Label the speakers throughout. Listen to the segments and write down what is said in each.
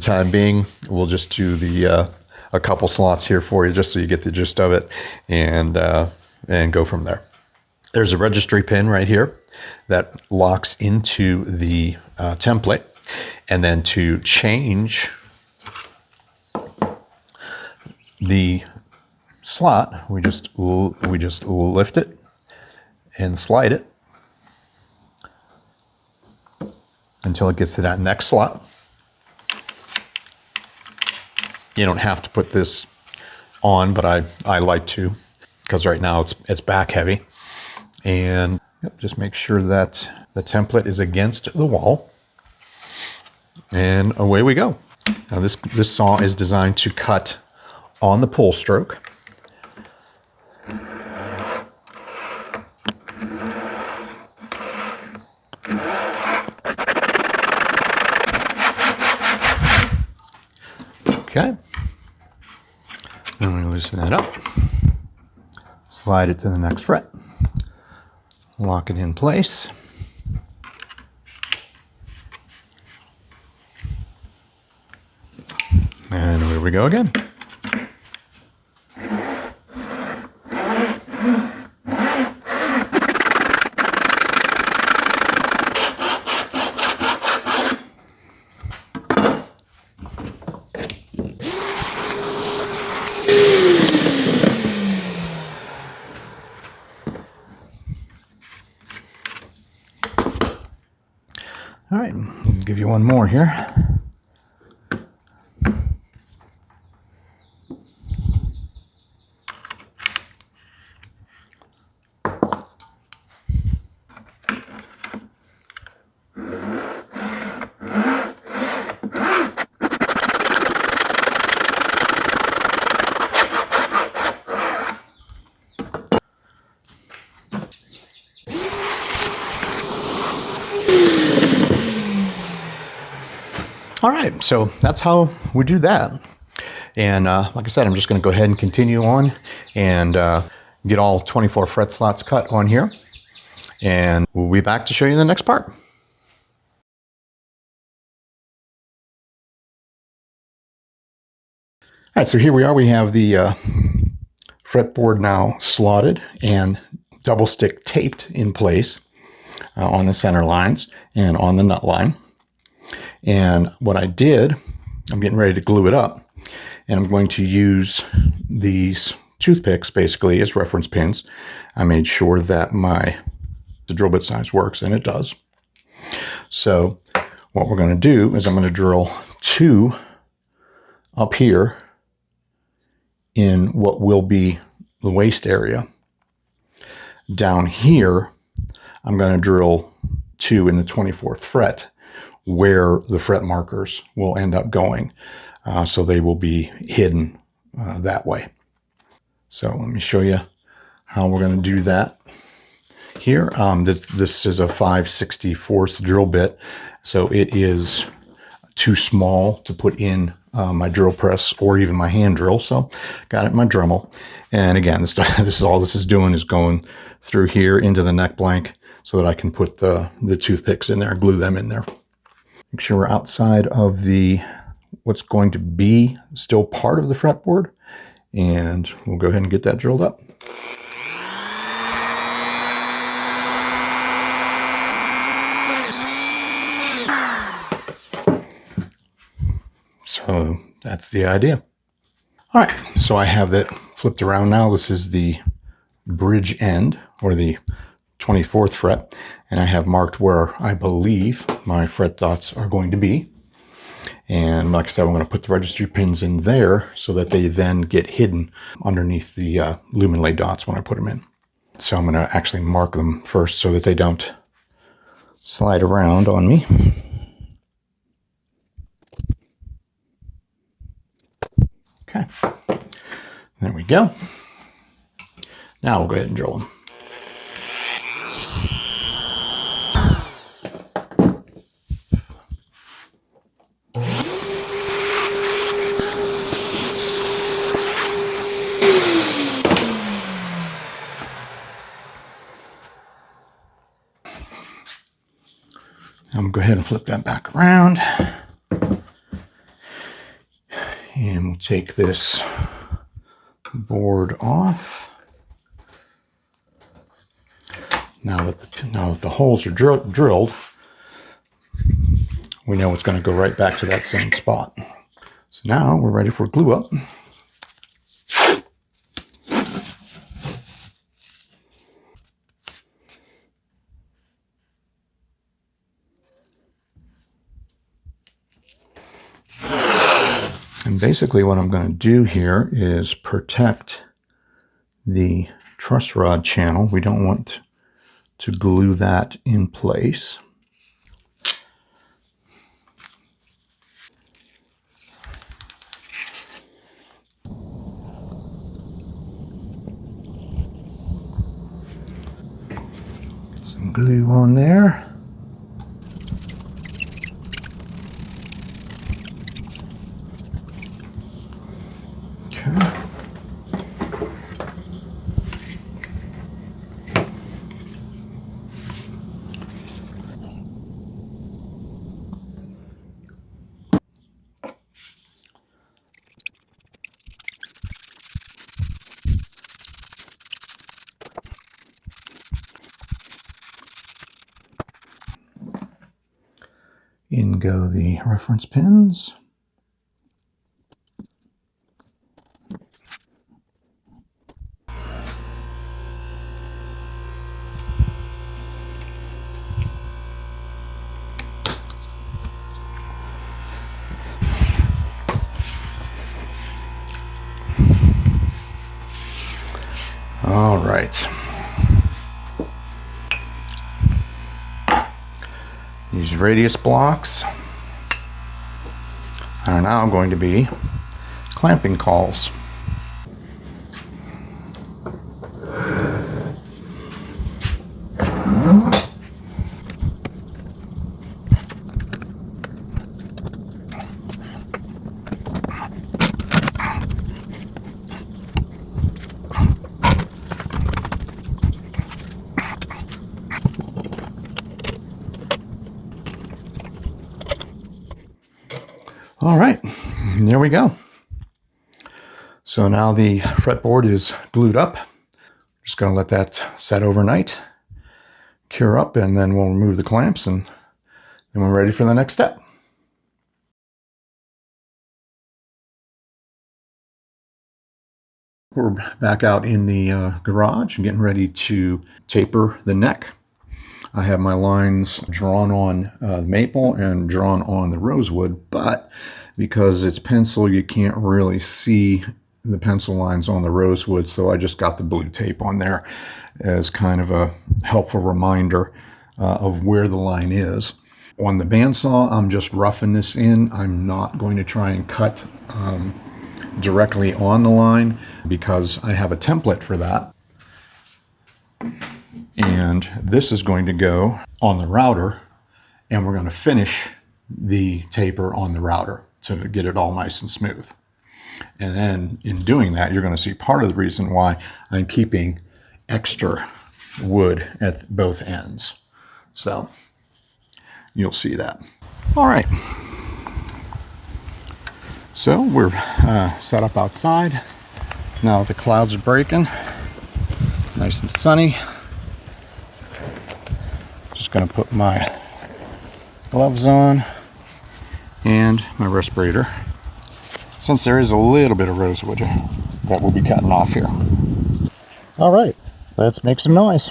Speaker 1: time being, we'll just do the a couple slots here for you, just so you get the gist of it, and go from there. There's a registry pin right here that locks into the template, and then to change the slot, we just lift it and slide it until it gets to that next slot. You don't have to put this on, but I like to, because right now it's back heavy. And just make sure that the template is against the wall, and away we go. Now this saw is designed to cut on the pull stroke. Okay, then we loosen that up, slide it to the next fret, lock it in place. And here we go again. All right, I'll give you one more here. All right, so that's how we do that. And like I said, I'm just going to go ahead and continue on and get all 24 fret slots cut on here. And we'll be back to show you the next part. All right, so here we are. We have the fretboard now slotted and double stick taped in place on the center lines and on the nut line. And what I did, I'm getting ready to glue it up, and I'm going to use these toothpicks basically as reference pins. I made sure that the drill bit size works, and it does. So what we're going to do is I'm going to drill 2 up here in what will be the waist area. Down here, I'm going to drill 2 in the 24th fret, where the fret markers will end up going. So they will be hidden that way. So let me show you how we're going to do that here. This is a 5/64 drill bit, so it is too small to put in my drill press or even my hand drill. So got it in my Dremel. And again, this is all this is doing is going through here into the neck blank so that I can put the toothpicks in there, glue them in there. Make sure we're outside of what's going to be still part of the fretboard, and we'll go ahead and get that drilled up. So that's the idea. All right, so I have that flipped around now. This is the bridge end, or the 24th fret, and I have marked where I believe my fret dots are going to be. And like I said, I'm going to put the registry pins in there so that they then get hidden underneath the lumen lay dots when I put them in. So I'm going to actually mark them first so that they don't slide around on me. Okay, there we go. Now we'll go ahead and drill them. I'm going to go ahead and flip that back around. And we'll take this board off. Now that the holes are drilled, we know it's going to go right back to that same spot. So now we're ready for glue up. And basically what I'm going to do here is protect the truss rod channel. We don't want to glue that in place. Get some glue on there. Okay. In go the reference pins. All right. These radius blocks are now going to be clamping cauls. All right, there we go. So now the fretboard is glued up. Just going to let that set overnight, cure up, and then we'll remove the clamps, and then we're ready for the next step. We're back out in the garage and getting ready to taper the neck. I have my lines drawn on the maple and drawn on the rosewood, but because it's pencil, you can't really see the pencil lines on the rosewood, so I just got the blue tape on there as kind of a helpful reminder of where the line is. On the bandsaw, I'm just roughing this in. I'm not going to try and cut directly on the line because I have a template for that. And this is going to go on the router, and we're going to finish the taper on the router to get it all nice and smooth. And then in doing that, you're going to see part of the reason why I'm keeping extra wood at both ends. So you'll see that. All right. So we're set up outside. Now the clouds are breaking. Nice and sunny. Just going to put my gloves on and my respirator, since there is a little bit of rosewood that we'll be cutting off here. All right, let's make some noise.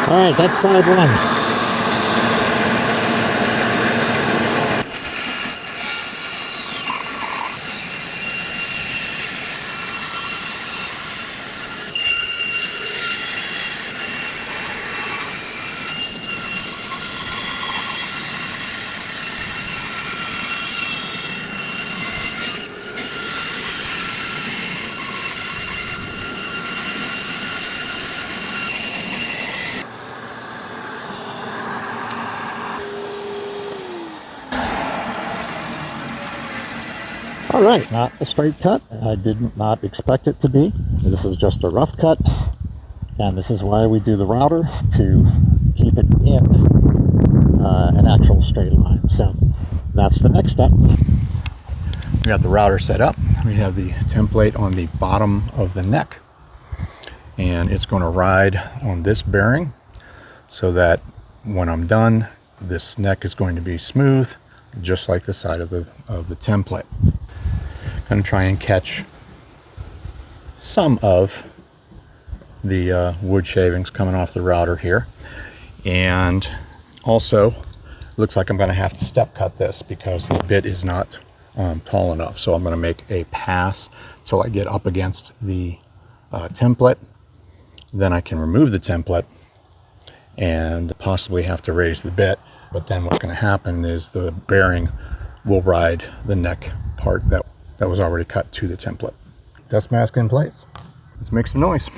Speaker 1: All right, that's side one.
Speaker 2: All right, it's not a straight cut. I did not expect it to be. This is just a rough cut, and this is why we do the router, to keep it in an actual straight line. So that's the next step.
Speaker 1: We got the router set up. We have the template on the bottom of the neck, and it's going to ride on this bearing so that when I'm done, this neck is going to be smooth, just like the side of the template. I'm going to try and catch some of the wood shavings coming off the router here, and also looks like I'm going to have to step cut this because the bit is not tall enough. So I'm going to make a pass till I get up against the template. Then I can remove the template and possibly have to raise the bit. But then what's going to happen is the bearing will ride the neck part that was already cut to the template. Dust mask in place. Let's make some noise.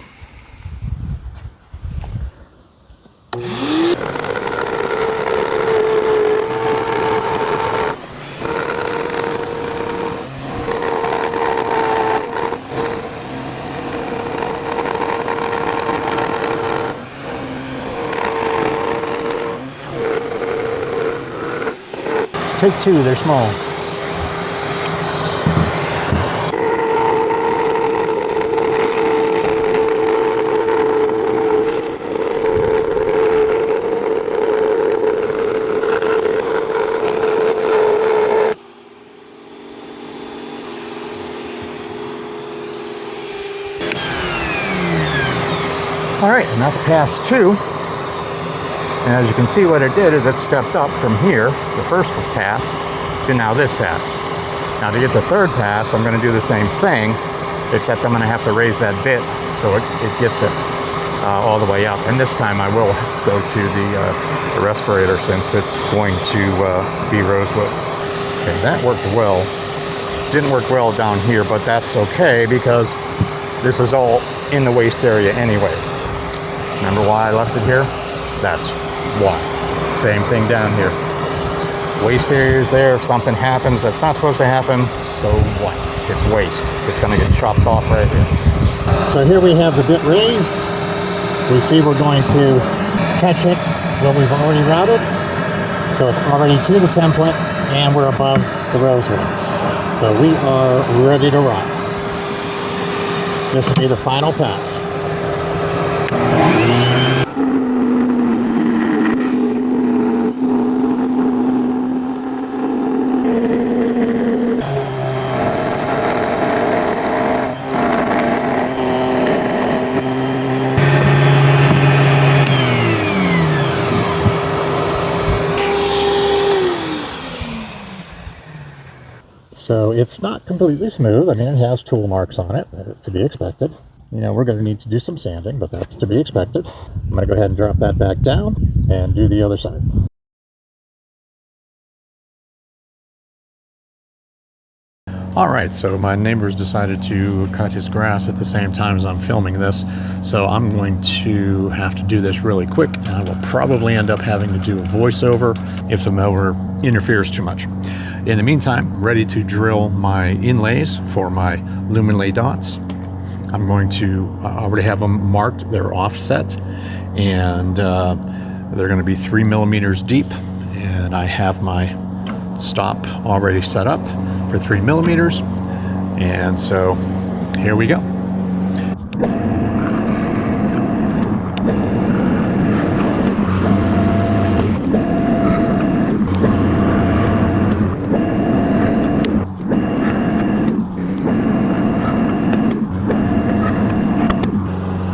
Speaker 2: Take two, they're small.
Speaker 1: All right, and that's pass two. And as you can see, what it did is it stepped up from here, the first pass, to now this pass. Now to get the third pass, I'm going to do the same thing, except I'm going to have to raise that bit so it gets it all the way up. And this time I will go to the respirator since it's going to be rosewood. Okay, that worked well. Didn't work well down here, but that's okay because this is all in the waist area anyway. Remember why I left it here? That's why. Same thing down here. Waste area is there. If something happens that's not supposed to happen, so what? It's waste. It's going to get chopped off right here.
Speaker 2: So here we have the bit raised. We see we're going to catch it where we've already routed. So it's already to the template and we're above the rosewood. So we are ready to rock. This will be the final pass. So it's not completely smooth. I mean, it has tool marks on it, to be expected. You know, we're going to need to do some sanding, but that's to be expected. I'm going to go ahead and drop that back down and do the other side.
Speaker 1: All right, so my neighbor's decided to cut his grass at the same time as I'm filming this, so I'm going to have to do this really quick, and I will probably end up having to do a voiceover if the mower interferes too much. In the meantime, ready to drill my inlays for my lumen lay dots. I'm going to already have them marked. They're offset, and they're going to be 3 millimeters deep, and I have my stop already set up for 3 millimeters, and so here we go.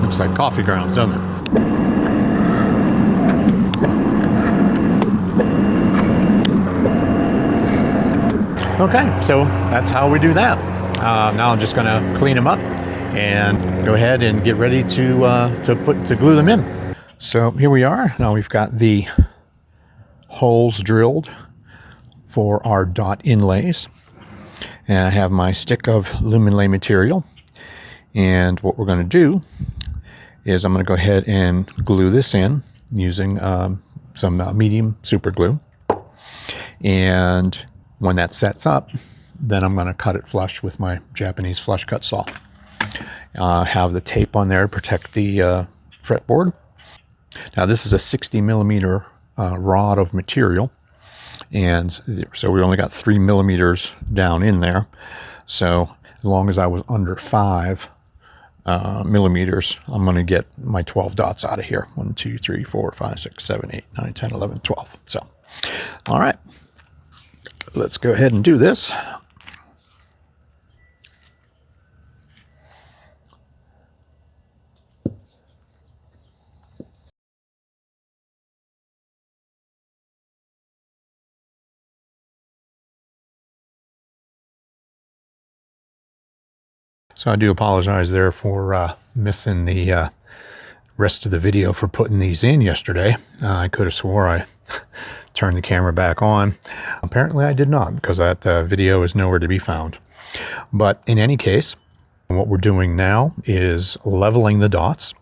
Speaker 1: Looks like coffee grounds, doesn't it? Okay, so that's how we do that. Now I'm just going to clean them up and go ahead and get ready to glue them in. So here we are. Now we've got the holes drilled for our dot inlays, and I have my stick of lumen lay material. And what we're going to do is I'm going to go ahead and glue this in using some medium super glue. And when that sets up, then I'm going to cut it flush with my Japanese flush cut saw. Have the tape on there to protect the fretboard. Now this is a 60 millimeter rod of material, and so we only got 3 millimeters down in there. So as long as I was under 5 millimeters, I'm going to get my 12 dots out of here. 1, 2, 3, 4, 5, 6, 7, 8, 9, 10, 11, 12. So, all right, let's go ahead and do this. So I do apologize there for missing the rest of the video for putting these in yesterday. I could have swore I turned the camera back on. Apparently I did not, because that video is nowhere to be found. But in any case, what we're doing now is leveling the dots.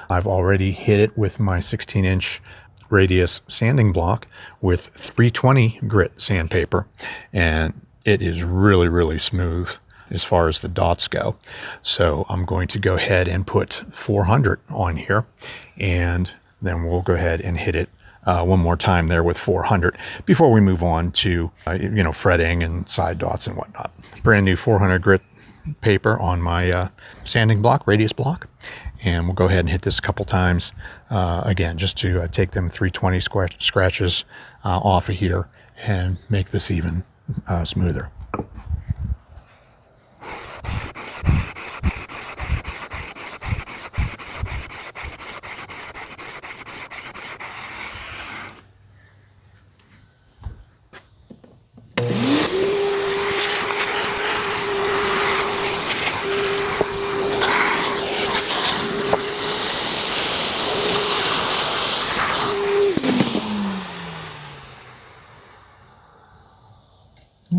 Speaker 1: I've already hit it with my 16-inch radius sanding block with 320 grit sandpaper, and it is really, really smooth as far as the dots go. So I'm going to go ahead and put 400 on here, and then we'll go ahead and hit it one more time there with 400 before we move on to fretting and side dots and whatnot. Brand new 400 grit paper on my sanding block, radius block, and we'll go ahead and hit this a couple times again, just to take them 320 scratches off of here and make this even smoother.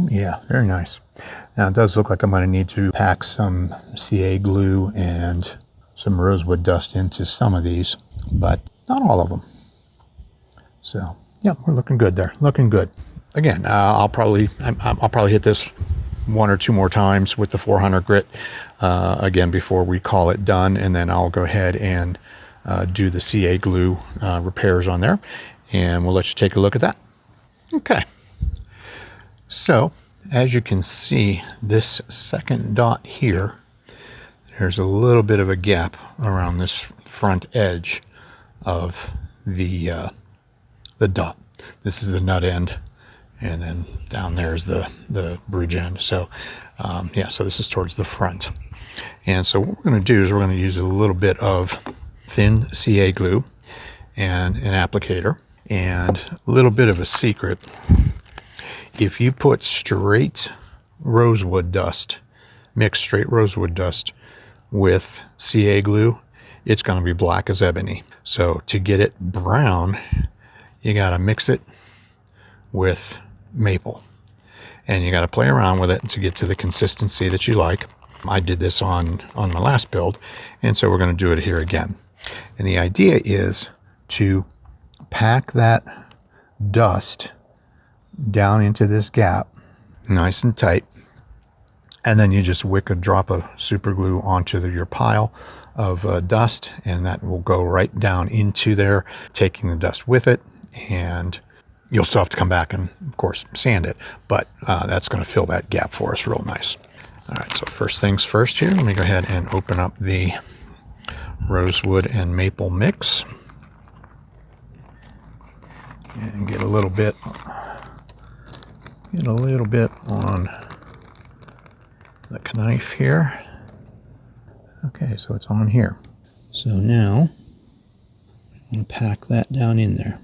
Speaker 1: Yeah, very nice. Now it does look like I'm going to need to pack some CA glue and some rosewood dust into some of these, but not all of them. So yeah, we're looking good there. Looking good. Again, I'll probably hit this 1 or 2 more times with the 400 grit again before we call it done, and then I'll go ahead and do the CA glue repairs on there, and we'll let you take a look at that. Okay. So, as you can see, this second dot here, there's a little bit of a gap around this front edge of the dot. This is the nut end, and then down there's the bridge end. So, yeah, so this is towards the front. And so what we're going to do is we're going to use a little bit of thin CA glue and an applicator, and a little bit of a secret. If you put straight rosewood dust, mix straight rosewood dust with CA glue, it's going to be black as ebony. So to get it brown, you got to mix it with maple, and you got to play around with it to get to the consistency that you like. I did this on my last build, and so we're going to do it here again. And the idea is to pack that dust down into this gap nice and tight, and then you just wick a drop of super glue onto your pile of dust, and that will go right down into there, taking the dust with it. And you'll still have to come back and of course sand it, but that's going to fill that gap for us real nice. All right, so first things first here, let me go ahead and open up the rosewood and maple mix and get a little bit on the knife here. Okay, so it's on here. So now I'm going to pack that down in there.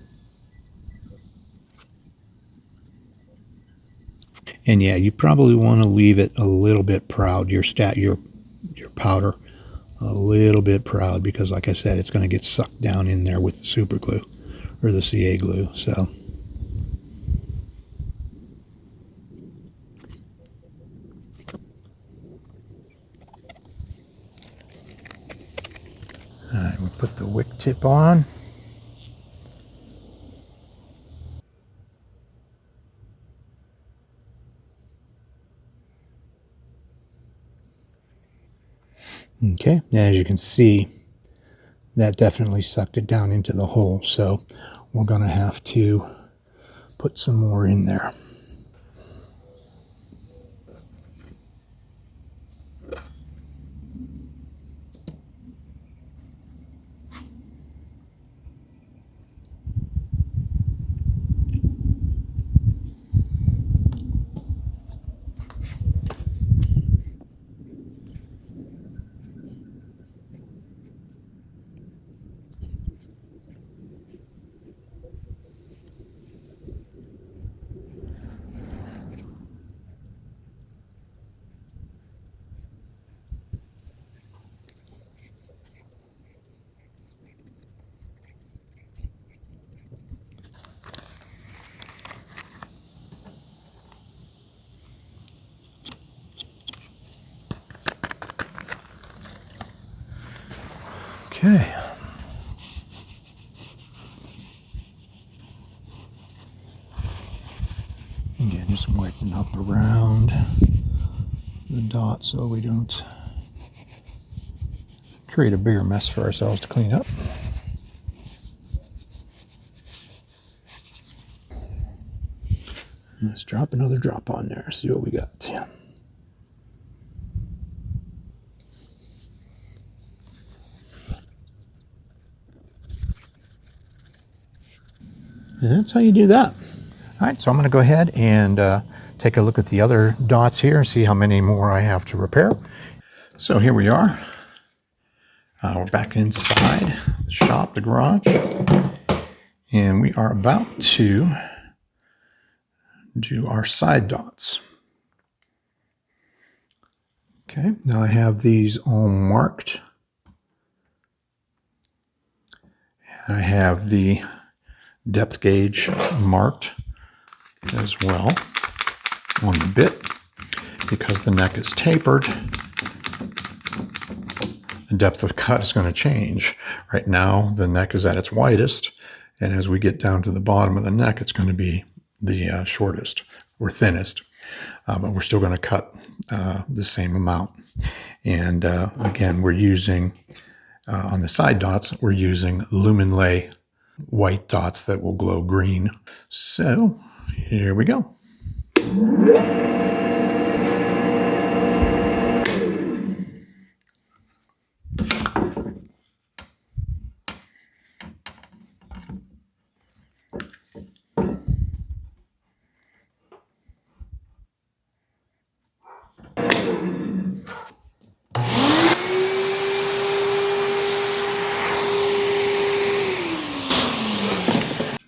Speaker 1: And yeah, you probably want to leave it a little bit proud, your powder a little bit proud, because like I said, it's going to get sucked down in there with the super glue or the CA glue. So all right, we put the wick tip on.
Speaker 2: Okay, and as you can see, that definitely sucked it down into the hole. So we're going to have to put some more in there. Okay. Again, just wiping up around the dot so we don't create a bigger mess for ourselves to clean up. Let's drop another drop on there, see what we got. And that's how you do that. All right, so I'm going to go ahead and take a look at the other dots here and see how many more I have to repair. So here we are. We're back inside the shop, the garage, and we are about to do our side dots. Okay, now I have these all marked. I have the depth gauge marked as well on the bit. Because the neck is tapered, the depth of cut is going to change. Right now, the neck is at its widest, and as we get down to the bottom of the neck, it's going to be the shortest or thinnest. But we're still going to cut the same amount. And again, we're using, on the side dots, we're using lumen lay white dots that will glow green. So here we go.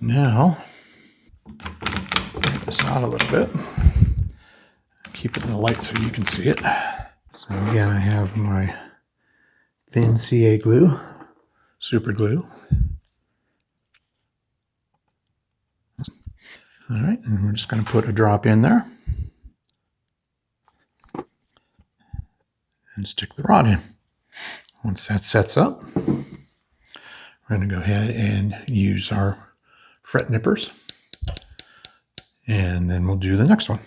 Speaker 2: Now, bring this out a little bit. Keep it in the light so you can see it. So again, I have my thin CA glue, super glue. All right, and we're just going to put a drop in there and stick the rod in. Once that sets up, we're going to go ahead and use our fret nippers, and then we'll do the next one.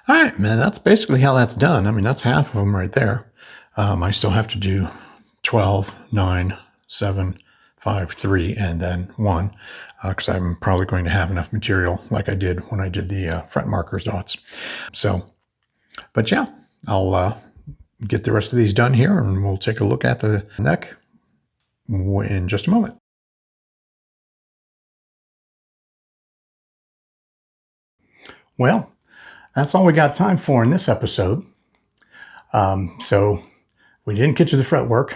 Speaker 2: All right, man, that's basically how that's done. I mean, that's half of them right there. I still have to do 12, 9, 7, 5, 3, and then 1, because I'm probably going to have enough material like I did when I did the front markers dots. So, but yeah, I'll get the rest of these done here, and we'll take a look at the neck in just a moment. Well, that's all we got time for in this episode. So we didn't get to the fretwork,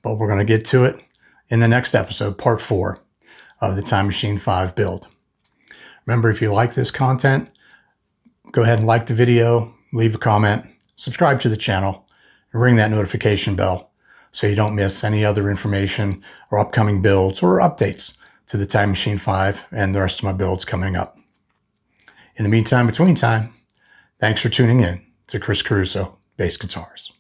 Speaker 2: but we're going to get to it in the next episode, part 4 of the Time Machine 5 build.
Speaker 1: Remember, if you like this content, go ahead and like the video, leave a comment, subscribe to the channel, and ring that notification bell so you don't miss any other information or upcoming builds or updates to the Time Machine 5 and the rest of my builds coming up. In the meantime, between time, thanks for tuning in to Chris Caruso Bass Guitars.